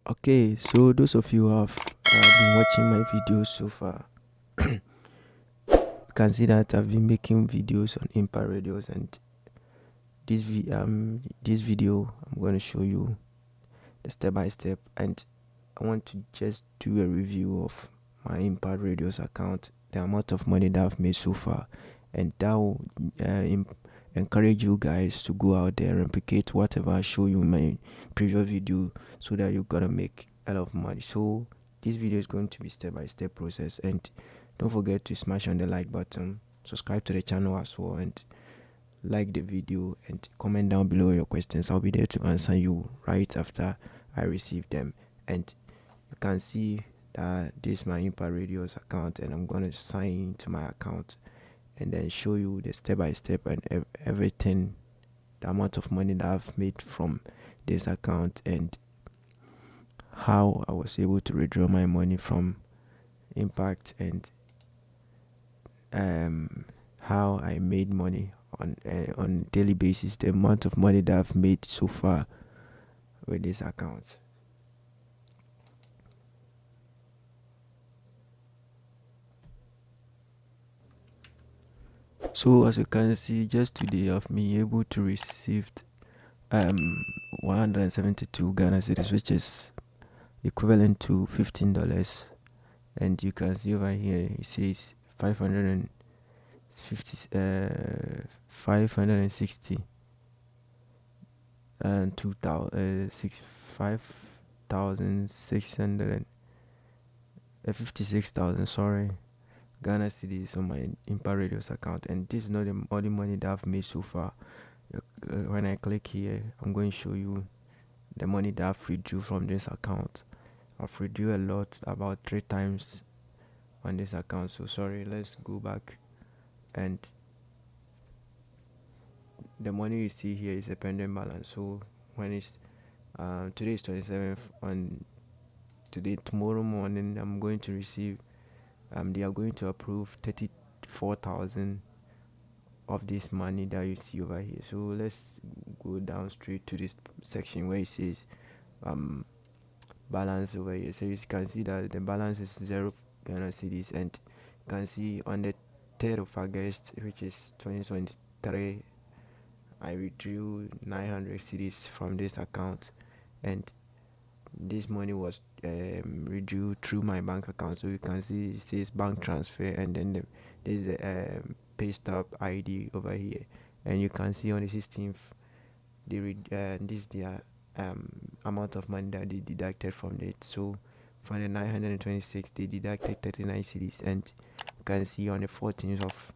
Okay, so those of you who have been watching my videos so far, you can see that I've been making videos on Impact Radios, and this video I'm going to show you the step by step, and I want to just do a review of my Impact Radios account, the amount of money that I've made so far, and that will encourage you guys to go out there and replicate whatever I show you in my previous video, so that you're gonna make a lot of money. So this video is going to be step by step process, and don't forget to smash on the like button, subscribe to the channel as well, and like the video, and comment down below your questions. I'll be there to answer you right after I receive them. And you can see that this is my Impact Radios account, and I'm gonna sign into my account and then show you the step by step and everything, the amount of money that I've made from this account, and how I was able to withdraw my money from Impact, and how I made money on daily basis, the amount of money that I've made so far with this account. So as you can see, just today I've been able to receive 172 Ghana cedis, which is equivalent to $15. And you can see over here it says 560 and 56,000, sorry, Ghana cedis on my Impact Radios account. And this is not the only money that I've made so far. When I click here, I'm going to show you the money that I've withdrew from this account. I've withdrew a lot, about 3 times on this account. So sorry, let's go back, and the money you see here is a pending balance. So when it's today is 27th, on tomorrow morning I'm going to receive, they are going to approve 34,000 of this money that you see over here. So let's go down straight to this section where it says balance over here. So you can see that the balance is 0 Ghana cedis, and you can see on the 3rd of August, which is 2023, I withdrew 900 cedis from this account, and this money was withdrew through my bank account. So you can see it says bank transfer, and then there's the pay stub ID over here, and you can see on the 16th this is the amount of money that they deducted from it. So from the 926 they deducted 39 cedis, and you can see on the 14th of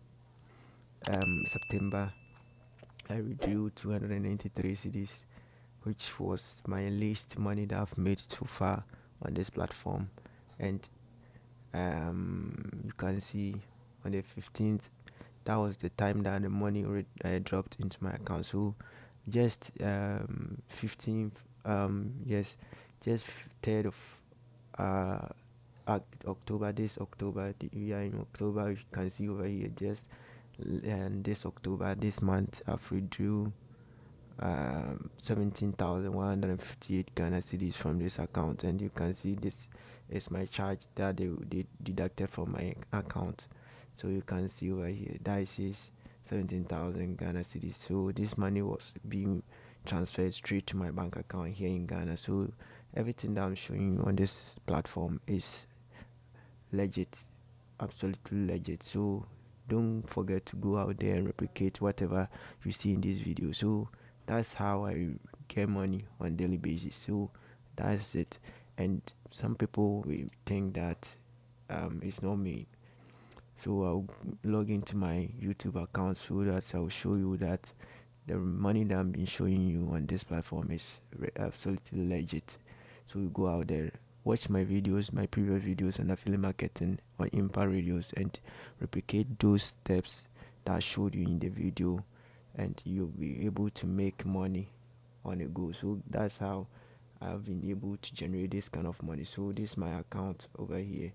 September I withdrew 293 cedis, which was my least money that I've made so far on this platform. And you can see on the 15th, that was the time that the money dropped into my account. So just 15th, yes, just 3rd of October, this October, we are in October, you can see over here, just and this October, this month, I've withdrew 17,158 Ghana cedis from this account. And you can see this is my charge that they deducted from my account. So you can see over here that says 17,000 Ghana cedis. So this money was being transferred straight to my bank account here in Ghana. So everything that I'm showing you on this platform is legit, absolutely legit. So don't forget to go out there and replicate whatever you see in this video. So that's how I get money on daily basis. So that's it. And some people will think that it's not me. So I'll log into my YouTube account so that I'll show you that the money that I'm been showing you on this platform is absolutely legit. So you go out there, watch my videos, my previous videos on affiliate marketing on Impact Radios, and replicate those steps that I showed you in the video, and you'll be able to make money on a go. So that's how I've been able to generate this kind of money. So this is my account over here.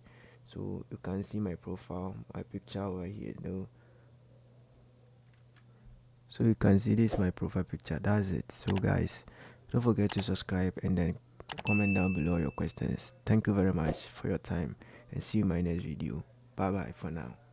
So you can see my profile, my picture over here though. So you can see this is my profile picture. That's it. So guys, don't forget to subscribe and then comment down below your questions. Thank you very much for your time and see you in my next video. Bye bye for now.